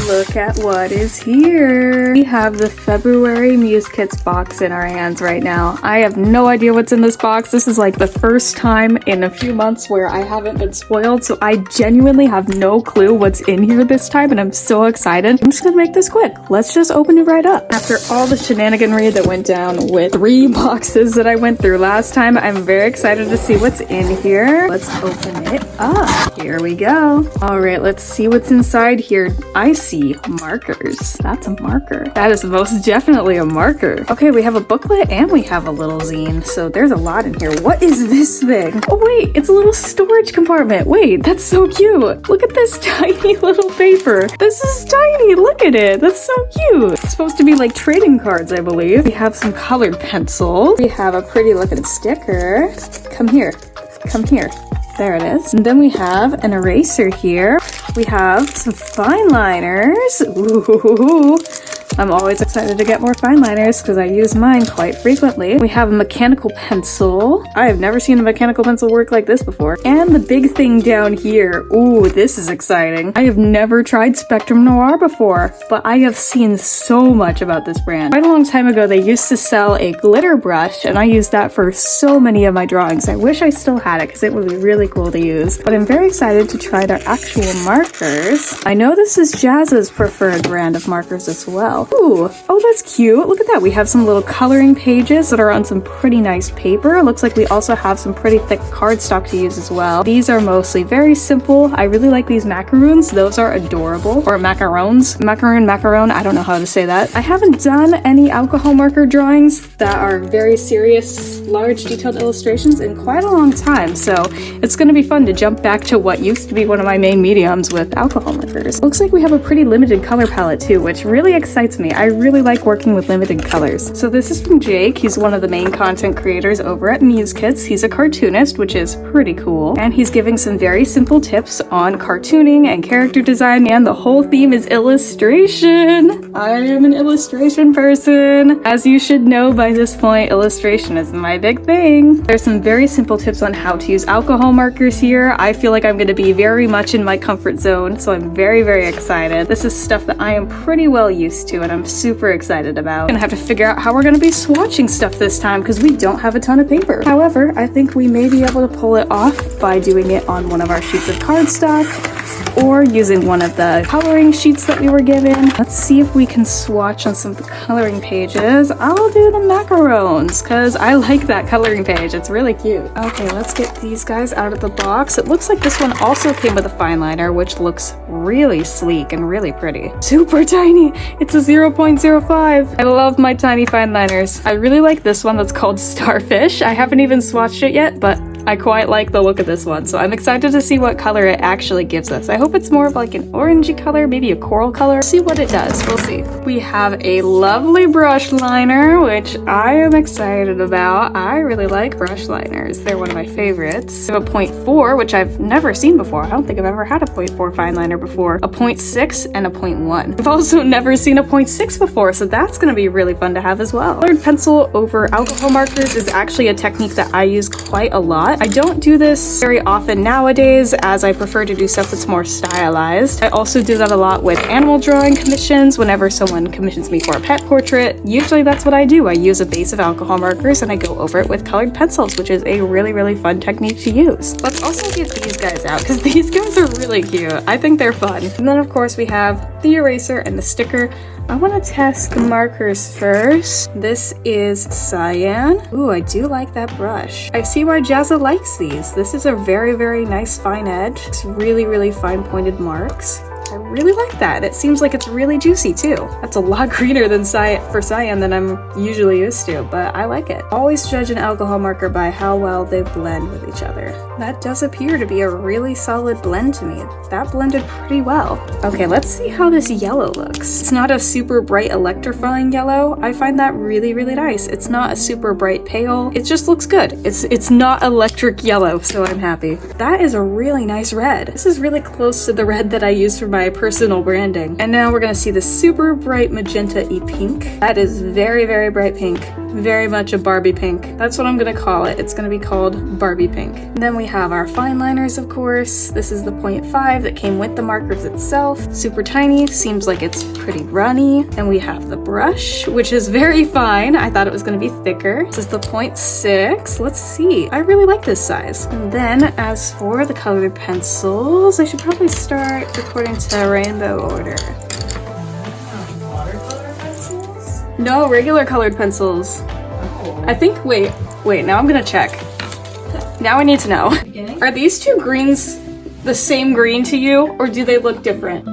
look at what is here. We have the February Muse Kits box in our hands right now. I have no idea what's in this box. This is like the first time in a few months where I haven't been spoiled, so I genuinely have no clue what's in here this time, and I'm so excited. I'm just gonna make this quick. Let's just open it right up. After all the shenaniganry that went down with 3 boxes that I went through last time, I'm very excited to see what's in here. Let's open it up. Here we go. All right, let's see what's inside here. I see markers. That's a marker. That is most definitely a marker. Okay, we have a booklet and we have a little zine, so there's a lot in here. What is this thing? Oh wait, it's a little storage compartment. Wait, that's so cute. Look at this tiny little paper. This is tiny. Look at it. That's so cute. It's supposed to be like trading cards, I believe. We have some colored pencils. We have a pretty looking sticker. Come here. Come here. There it is. And then we have an eraser here. We have some fine liners. Ooh. I'm always excited to get more fine liners because I use mine quite frequently. We have a mechanical pencil. I have never seen a mechanical pencil work like this before. And the big thing down here. Ooh, this is exciting. I have never tried Spectrum Noir before, but I have seen so much about this brand. Quite a long time ago, they used to sell a glitter brush, and I used that for so many of my drawings. I wish I still had it because it would be really cool to use. But I'm very excited to try their actual markers. I know this is Jazz's preferred brand of markers as well. Ooh, oh, that's cute. Look at that. We have some little coloring pages that are on some pretty nice paper. Looks like we also have some pretty thick cardstock to use as well. These are mostly very simple. I really like these macaroons. Those are adorable. Or macarons. Macaron. I don't know how to say that. I haven't done any alcohol marker drawings that are very serious, large, detailed illustrations in quite a long time. So it's going to be fun to jump back to what used to be one of my main mediums with alcohol markers. Looks like we have a pretty limited color palette too, which really excites me. I really like working with limited colors. So this is from Jake. He's one of the main content creators over at Muse Kits. He's a cartoonist, which is pretty cool. And he's giving some very simple tips on cartooning and character design, and the whole theme is illustration. I am an illustration person. As you should know by this point, illustration is my big thing. There's some very simple tips on how to use alcohol markers here. I feel like I'm going to be very much in my comfort zone, so I'm very, very excited. This is stuff that I am pretty well used to, and I'm super excited about. I'm gonna have to figure out how we're gonna be swatching stuff this time because we don't have a ton of paper. However, I think we may be able to pull it off by doing it on one of our sheets of cardstock or using one of the coloring sheets that we were given. Let's see if we can swatch on some of the coloring pages. I'll do the macarons because I like that coloring page. It's really cute. Okay, let's get these guys out of the box. It looks like this one also came with a fine liner, which looks really sleek and really pretty. Super tiny. It's a 0.05. I love my tiny fine liners. I really like this one that's called Starfish. I haven't even swatched it yet, but I quite like the look of this one, so I'm excited to see what color it actually gives us. I hope it's more of like an orangey color, maybe a coral color. See what it does. We'll see. We have a lovely brush liner, which I am excited about. I really like brush liners. They're one of my favorites. We have a 0.4, which I've never seen before. I don't think I've ever had a 0.4 fine liner before. A 0.6 and a 0.1. I've also never seen a 0.6 before, so that's going to be really fun to have as well. Colored pencil over alcohol markers is actually a technique that I use quite a lot. I don't do this very often nowadays, as I prefer to do stuff that's more stylized. I also do that a lot with animal drawing commissions. Whenever someone commissions me for a pet portrait, usually that's what I do. I use a base of alcohol markers and I go over it with colored pencils, which is a really, really fun technique to use. Let's also get these guys out because these guys are really cute. I think they're fun. And then of course we have the eraser and the sticker. I want to test the markers first. This is cyan. Ooh, I do like that brush. I see why Jazza likes these. This is a very, very nice fine edge. It's really, really fine pointed marks. I really like that. It seems like it's really juicy too. That's a lot greener than cyan than I'm usually used to, but I like it. Always judge an alcohol marker by how well they blend with each other. That does appear to be a really solid blend to me. That blended pretty well. Okay, let's see how this yellow looks. It's not a super bright electrifying yellow. I find that really, really nice. It's not a super bright pale. It just looks good. It's not electric yellow, so I'm happy. That is a really nice red. This is really close to the red that I use for my personal branding. And now we're gonna see the super bright magenta-y pink. That is very, very bright pink. very much a Barbie pink. That's what I'm gonna call it. It's gonna be called Barbie pink. And then we have our fine liners, of course. This is the 0.5 that came with the markers itself. Super tiny, seems like it's pretty runny. Then we have the brush, which is very fine. I thought it was gonna be thicker. This is the 0.6. Let's see. I really like this size. And then as for the colored pencils, I should probably start according to rainbow order. Watercolor pencils? No, regular colored pencils. Oh. I think, wait, now I'm gonna check. Now I need to know. Are these two greens the same green to you, or do they look different?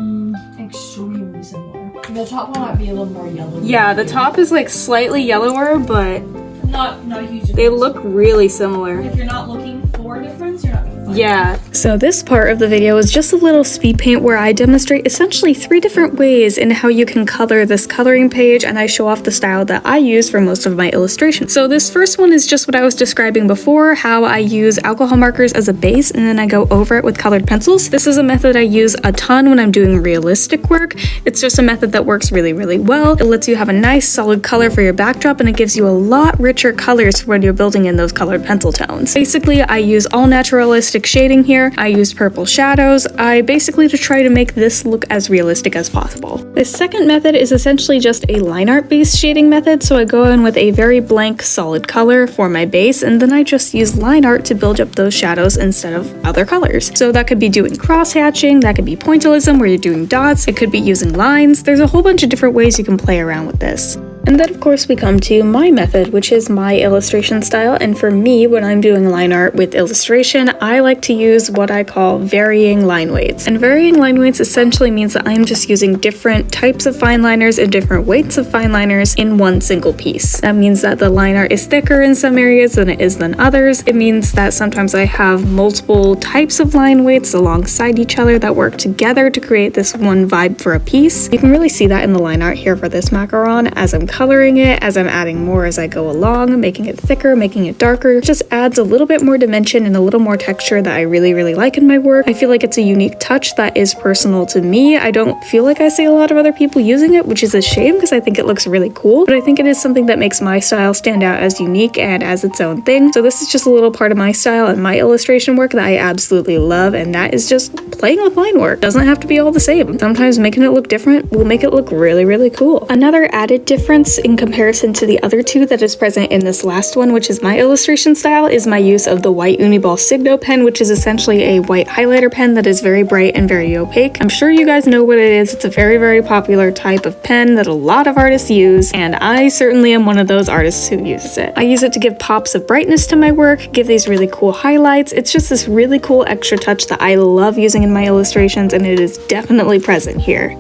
Extremely similar. The top one might be a little more yellow. Yeah, the top is like slightly yellower, but not a huge difference. they look really similar. If you're not looking for a difference, you're not gonna find Yeah. So this part of the video is just a little speed paint where I demonstrate essentially 3 different ways in how you can color this coloring page, and I show off the style that I use for most of my illustrations. So this first one is just what I was describing before, how I use alcohol markers as a base and then I go over it with colored pencils. This is a method I use a ton when I'm doing realistic work. It's just a method that works really, really well. It lets you have a nice solid color for your backdrop and it gives you a lot richer colors when you're building in those colored pencil tones. Basically, I use all naturalistic shading here. I use purple shadows. I basically to try to make this look as realistic as possible. The second method is essentially just a line art based shading method. So I go in with a very blank solid color for my base and then I just use line art to build up those shadows instead of other colors. So that could be doing cross hatching, that could be pointillism where you're doing dots, it could be using lines. There's a whole bunch of different ways you can play around with this. And then of course we come to my method, which is my illustration style, and for me when I'm doing line art with illustration, I like to use what I call varying line weights. And varying line weights essentially means that I'm just using different types of fine liners and different weights of fine liners in one single piece. That means that the line art is thicker in some areas than it is than others. It means that sometimes I have multiple types of line weights alongside each other that work together to create this one vibe for a piece. You can really see that in the line art here for this macaron as I'm coloring it, as I'm adding more as I go along, making it thicker, making it darker. It just adds a little bit more dimension and a little more texture that I really, really like in my work. I feel like it's a unique touch that is personal to me. I don't feel like I see a lot of other people using it, which is a shame because I think it looks really cool, but I think it is something that makes my style stand out as unique and as its own thing. So this is just a little part of my style and my illustration work that I absolutely love, and that is just playing with line work. Doesn't have to be all the same. Sometimes making it look different will make it look really, really cool. Another added difference in comparison to the other two that is present in this last one, which is my illustration style, is my use of the white Uniball Signo pen, which is essentially a white highlighter pen that is very bright and very opaque. I'm sure you guys know what it is. It's a very, very popular type of pen that a lot of artists use, and I certainly am one of those artists who uses it. I use it to give pops of brightness to my work, give these really cool highlights. It's just this really cool extra touch that I love using in my illustrations, and it is definitely present here.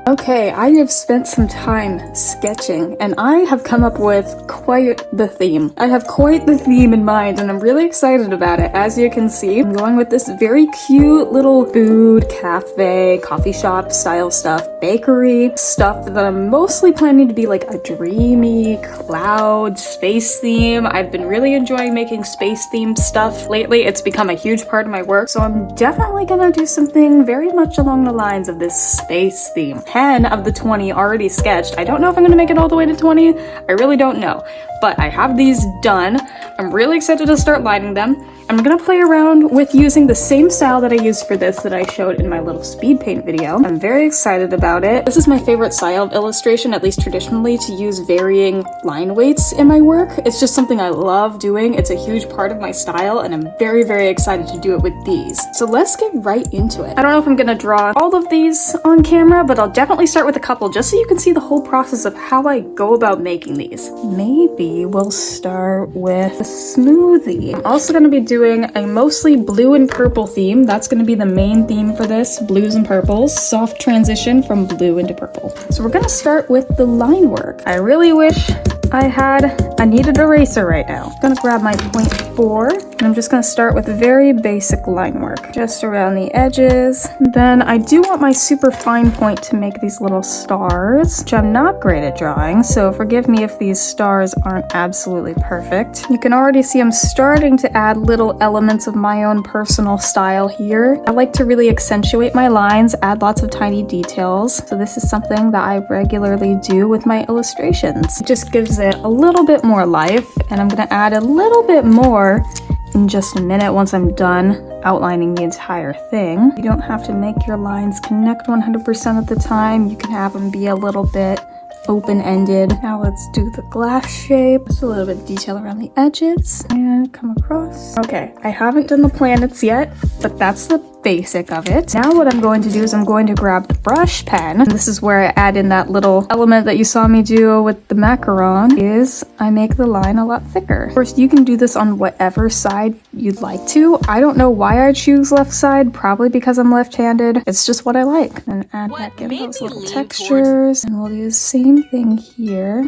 Okay, I have spent some time sketching and I have come up with quite the theme. I have quite the theme in mind and I'm really excited about it. As you can see, I'm going with this very cute little food, cafe, coffee shop style stuff, bakery stuff that I'm mostly planning to be like a dreamy cloud space theme. I've been really enjoying making space themed stuff lately. It's become a huge part of my work, so I'm definitely gonna do something very much along the lines of this space theme. 10 of the 20 already sketched. I don't know if I'm gonna make it all the way to 20. I really don't know, but I have these done. I'm really excited to start lining them. I'm gonna play around with using the same style that I used for this that I showed in my little speed paint video. I'm very excited about it. This is my favorite style of illustration, at least traditionally, to use varying line weights in my work. It's just something I love doing. It's a huge part of my style and I'm very, very excited to do it with these. So let's get right into it. I don't know if I'm gonna draw all of these on camera, but I'll definitely start with a couple just so you can see the whole process of how I go about making these. Maybe we'll start with a smoothie. I'm also gonna be doing a mostly blue and purple theme. That's going to be the main theme for this, blues and purples, soft transition from blue into purple. So we're going to start with the line work. I really wish I had a kneaded eraser right now. I'm going to grab my 0.4 and I'm just going to start with very basic line work just around the edges. Then I do want my super fine point to make these little stars, which I'm not great at drawing, so forgive me if these stars aren't absolutely perfect. You can already see I'm starting to add little elements of my own personal style here. I like to really accentuate my lines, add lots of tiny details. So this is something that I regularly do with my illustrations. It just gives it a little bit more life, and I'm gonna add a little bit more in just a minute once I'm done outlining the entire thing. You don't have to make your lines connect 100% of the time. You can have them be a little bit open-ended. Now let's do the glass shape. Just a little bit of detail around the edges and come across. Okay, I haven't done the planets yet, but that's the basic of it. Now what I'm going to do is I'm going to grab the brush pen. And this is where I add in that little element that you saw me do with the macaron, is I make the line a lot thicker. Of course, you can do this on whatever side you'd like to. I don't know why I choose left side, probably because I'm left-handed. It's just what I like. And add back in those little textures. And we'll do the same thing here.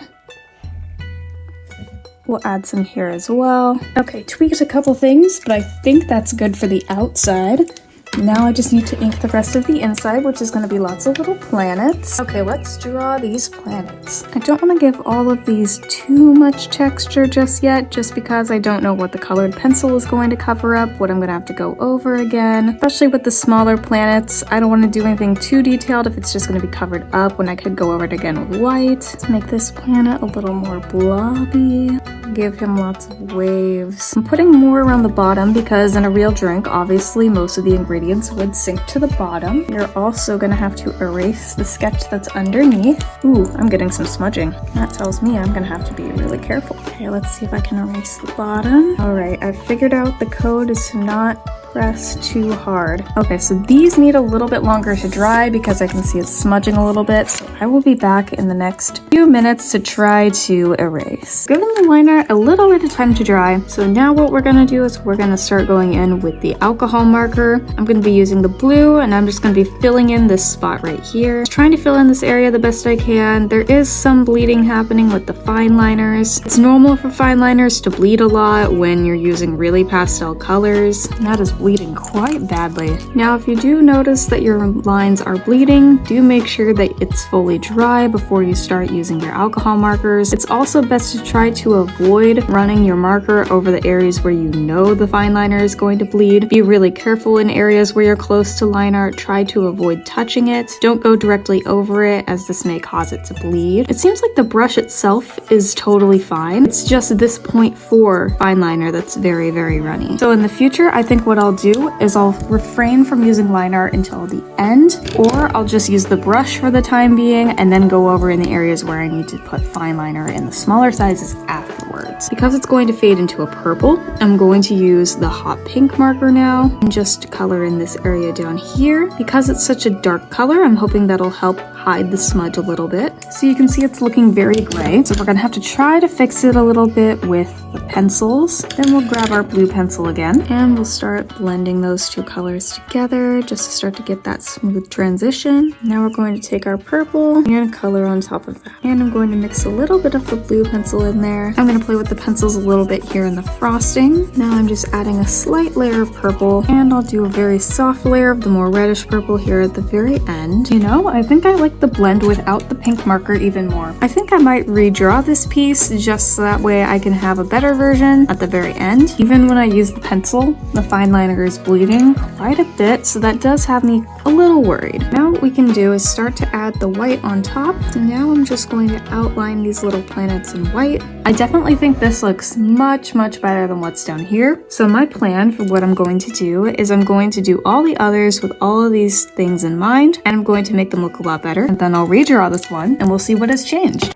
We'll add some here as well. Okay, tweaked a couple things, but I think that's good for the outside. Now I just need to ink the rest of the inside, which is going to be lots of little planets. Okay, let's draw these planets. I don't want to give all of these too much texture just yet, just because I don't know what the colored pencil is going to cover up, what I'm going to have to go over again. Especially with the smaller planets, I don't want to do anything too detailed if it's just going to be covered up when I could go over it again with white. Let's make this planet a little more blobby. Give him lots of waves. I'm putting more around the bottom because in a real drink, obviously most of the ingredients would sink to the bottom. You're also gonna have to erase the sketch that's underneath. Ooh, I'm getting some smudging. That tells me I'm gonna have to be really careful. Okay, let's see if I can erase the bottom. All right, I've figured out the code is to not press too hard. Okay, so these need a little bit longer to dry because I can see it's smudging a little bit. So I will be back in the next few minutes to try to erase. Giving the liner a little bit of time to dry. So now what we're gonna do is we're gonna start going in with the alcohol marker. I'm gonna be using the blue and I'm just gonna be filling in this spot right here. Just trying to fill in this area the best I can. There is some bleeding happening with the fine liners. It's normal for fine liners to bleed a lot when you're using really pastel colors. And that is bleeding quite badly. Now, if you do notice that your lines are bleeding, do make sure that it's fully dry before you start using your alcohol markers. It's also best to try to avoid running your marker over the areas where you know the fine liner is going to bleed. Be really careful in areas where you're close to line art. Try to avoid touching it. Don't go directly over it, as this may cause it to bleed. It seems like the brush itself is totally fine. It's just this 0.4 fine liner that's very, very runny. So in the future, I think what I'll do is I'll refrain from using line art until the end, or I'll just use the brush for the time being and then go over in the areas where I need to put fine liner in the smaller sizes afterwards. Because it's going to fade into a purple, I'm going to use the hot pink marker now and just color in this area down here. Because it's such a dark color, I'm hoping that'll help hide the smudge a little bit. So you can see it's looking very gray. So we're gonna have to try to fix it a little bit with the pencils. Then we'll grab our blue pencil again and we'll start blending those two colors together just to start to get that smooth transition. Now we're going to take our purple and color on top of that. And I'm going to mix a little bit of the blue pencil in there. I'm gonna play with the pencils a little bit here in the frosting. Now I'm just adding a slight layer of purple and I'll do a very soft layer of the more reddish purple here at the very end. You know, I think I like the blend without the pink marker even more. I think I might redraw this piece just so that way I can have a better version at the very end. Even when I use the pencil, the fine liner is bleeding quite a bit, so that does have me a little worried. Now what we can do is start to add the white on top. So now I'm just going to outline these little planets in white. I definitely think this looks much, much better than what's down here. So my plan for what I'm going to do is I'm going to do all the others with all of these things in mind, and I'm going to make them look a lot better. And then I'll redraw this one and we'll see what has changed.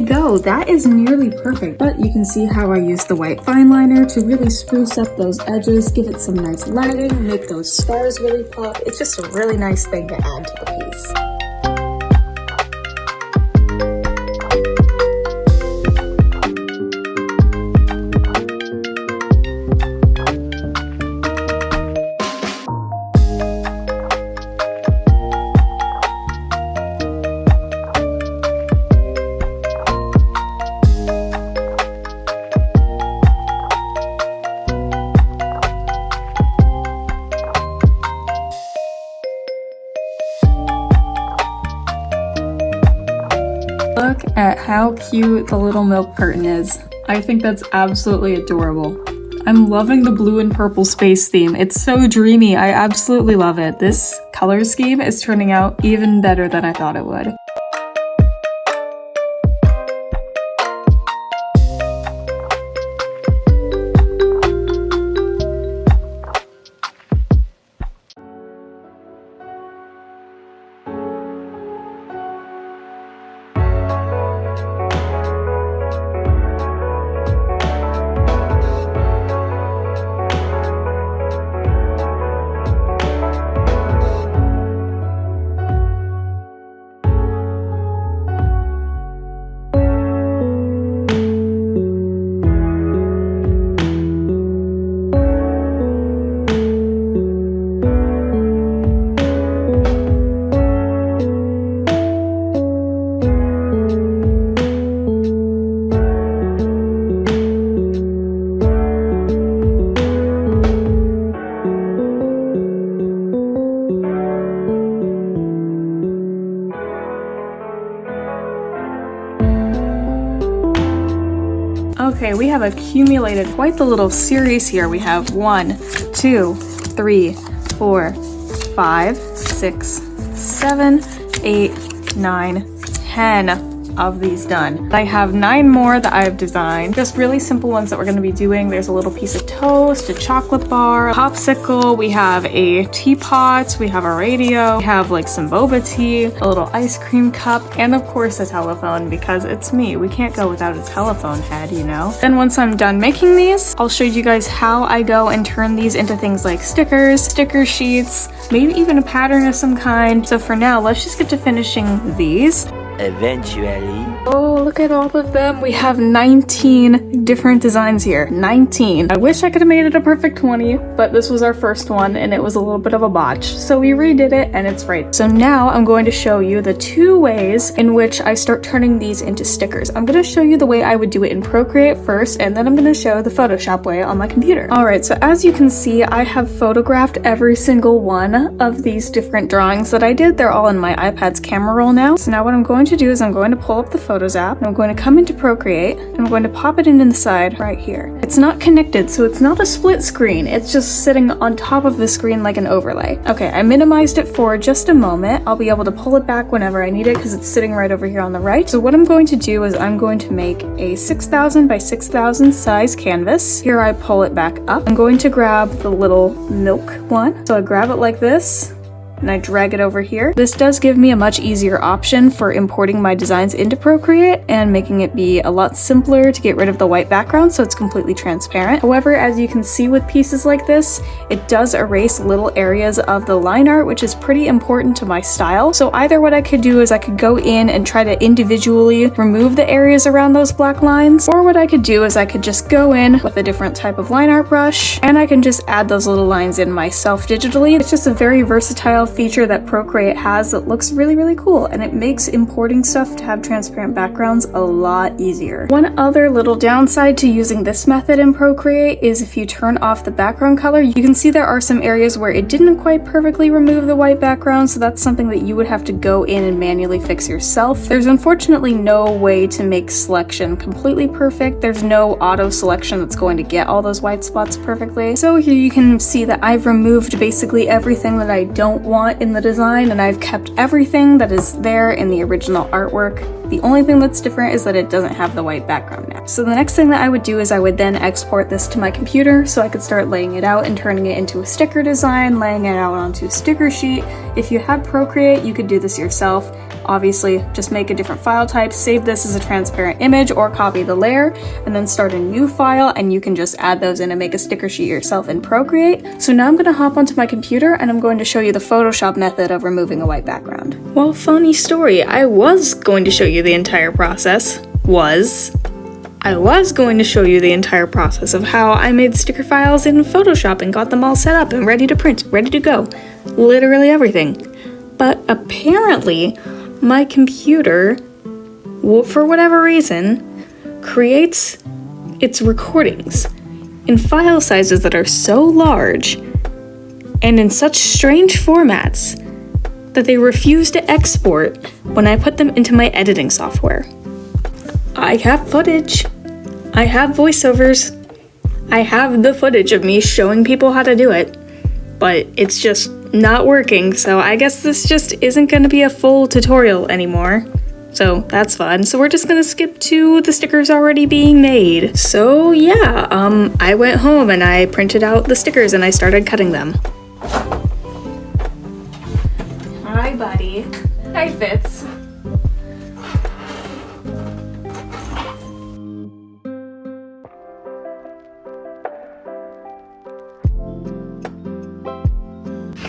Go. That is nearly perfect, but you can see how I used the white fine liner to really spruce up those edges, give it some nice lighting, make those stars really pop. It's just a really nice thing to add to the piece. at how cute the little milk curtain is. I think that's absolutely adorable. I'm loving the blue and purple space theme. It's so dreamy. I absolutely love it. This color scheme is turning out even better than I thought it would. Okay, we have accumulated quite the little series here. We have 1, 2, 3, 4, 5, 6, 7, 8, 9, 10 of these done. I have 9 more that I've designed. Just really simple ones that we're going to be doing. There's a little piece of toast, a chocolate bar, a popsicle, we have a teapot, we have a radio, we have like some boba tea, a little ice cream cup, and of course a telephone because it's me. We can't go without a telephone head, you know? Then once I'm done making these, I'll show you guys how I go and turn these into things like stickers, sticker sheets, maybe even a pattern of some kind. So for now, let's just get to finishing these. Eventually. Oh, look at all of them. We have 19 different designs here. 19. I wish I could have made it a perfect 20, but this was our first one and it was a little bit of a botch. So we redid it and it's right. So now I'm going to show you the 2 ways in which I start turning these into stickers. I'm going to show you the way I would do it in Procreate first, and then I'm going to show the Photoshop way on my computer. Alright, so as you can see, I have photographed every single one of these different drawings that I did. They're all in my iPad's camera roll now. So now what I'm going to do is I'm going to pull up the Photos app, and I'm going to come into Procreate, and I'm going to pop it in the side right here. It's not connected, so it's not a split screen. It's just sitting on top of the screen like an overlay. Okay, I minimized it for just a moment. I'll be able to pull it back whenever I need it because it's sitting right over here on the right. So what I'm going to do is I'm going to make a 6,000 by 6,000 size canvas. Here I pull it back up. I'm going to grab the little milk one. So I grab it like this, and I drag it over here. This does give me a much easier option for importing my designs into Procreate and making it be a lot simpler to get rid of the white background so it's completely transparent. However, as you can see with pieces like this, it does erase little areas of the line art, which is pretty important to my style. So either what I could do is I could go in and try to individually remove the areas around those black lines, or what I could do is I could just go in with a different type of line art brush and I can just add those little lines in myself digitally. It's just a very versatile feature that Procreate has that looks really, really cool, and it makes importing stuff to have transparent backgrounds a lot easier. One other little downside to using this method in Procreate is if you turn off the background color, you can see there are some areas where it didn't quite perfectly remove the white background, so that's something that you would have to go in and manually fix yourself. There's unfortunately no way to make selection completely perfect. There's no auto selection that's going to get all those white spots perfectly. So here you can see that I've removed basically everything that I don't want in the design, and I've kept everything that is there in the original artwork. The only thing that's different is that it doesn't have the white background now. So the next thing that I would do is I would then export this to my computer so I could start laying it out and turning it into a sticker design, laying it out onto a sticker sheet. If you had Procreate, you could do this yourself. Obviously, just make a different file type, save this as a transparent image, or copy the layer, and then start a new file, and you can just add those in and make a sticker sheet yourself in Procreate. So now I'm going to hop onto my computer, and I'm going to show you the Photoshop method of removing a white background. Well, funny story, I was going to show you the entire process. I was going to show you the entire process of how I made sticker files in Photoshop and got them all set up and ready to print, ready to go. Literally everything. But apparently, my computer, for whatever reason, creates its recordings in file sizes that are so large and in such strange formats that they refuse to export when I put them into my editing software. I have footage. I have voiceovers. I have the footage of me showing people how to do it. But it's just not working, so I guess this just isn't gonna be a full tutorial anymore. So that's fun. So we're just gonna skip to the stickers already being made. So yeah, I went home and I printed out the stickers and I started cutting them. Hi, buddy. Hi, Fitz.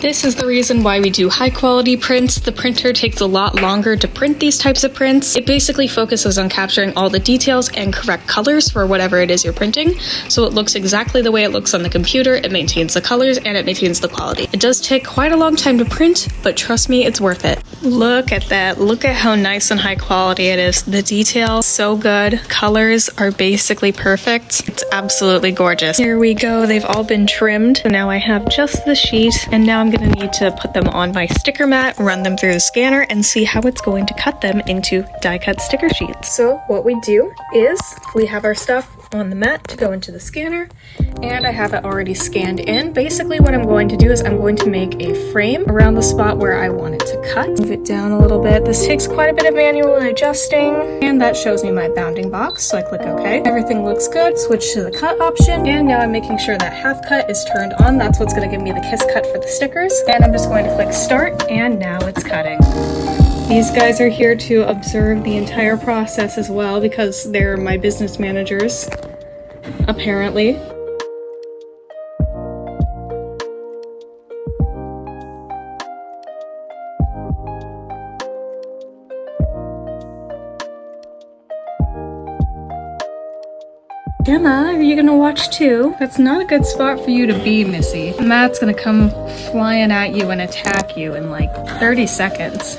This is the reason why we do high quality prints. The printer takes a lot longer to print these types of prints. It basically focuses on capturing all the details and correct colors for whatever it is you're printing, so it looks exactly the way it looks on the computer. It maintains the colors and it maintains the quality. It does take quite a long time to print, but trust me, it's worth it. Look at that. Look at how nice and high quality it is. The detail, so good. Colors are basically perfect. It's absolutely gorgeous. Here we go. They've all been trimmed. So now I have just the sheet, and now I'm going to need to put them on my sticker mat, run them through the scanner, and see how it's going to cut them into die cut sticker sheets. So what we do is we have our stuff on the mat to go into the scanner, and I have it already scanned in. Basically what I'm going to do is I'm going to make a frame around the spot where I want it to cut. Move it down a little bit. This takes quite a bit of manual adjusting, and that shows me my bounding box, so I click OK. Everything looks good. Switch to the cut option, and now I'm making sure that half cut is turned on. That's what's going to give me the kiss cut for the stickers, and I'm just going to click start, and now it's cutting. These guys are here to observe the entire process as well because they're my business managers, apparently. Emma, are you gonna watch too? That's not a good spot for you to be, Missy. Matt's gonna come flying at you and attack you in like 30 seconds.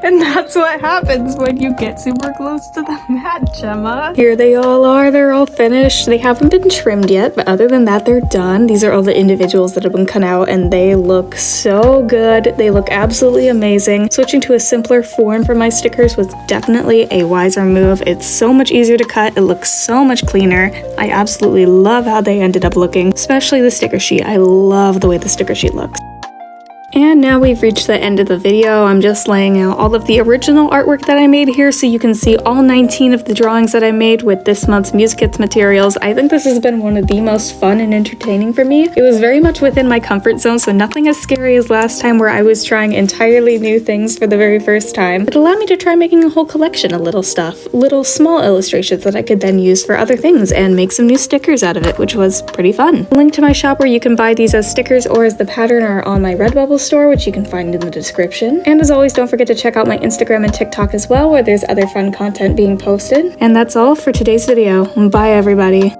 And that's what happens when you get super close to the mat, Gemma. Here they all are. They're all finished. They haven't been trimmed yet, but other than that, they're done. These are all the individuals that have been cut out, and they look so good. They look absolutely amazing. Switching to a simpler form for my stickers was definitely a wiser move. It's so much easier to cut. It looks so much cleaner. I absolutely love how they ended up looking, especially the sticker sheet. I love the way the sticker sheet looks. And now we've reached the end of the video. I'm just laying out all of the original artwork that I made here so you can see all 19 of the drawings that I made with this month's Muse Kits materials. I think this has been one of the most fun and entertaining for me. It was very much within my comfort zone, so nothing as scary as last time where I was trying entirely new things for the very first time. It allowed me to try making a whole collection of little stuff, little small illustrations that I could then use for other things and make some new stickers out of it, which was pretty fun. A link to my shop where you can buy these as stickers or as the pattern are on my Redbubble store, which you can find in the description. And as always, don't forget to check out my Instagram and TikTok as well, where there's other fun content being posted. And that's all for today's video. Bye, everybody.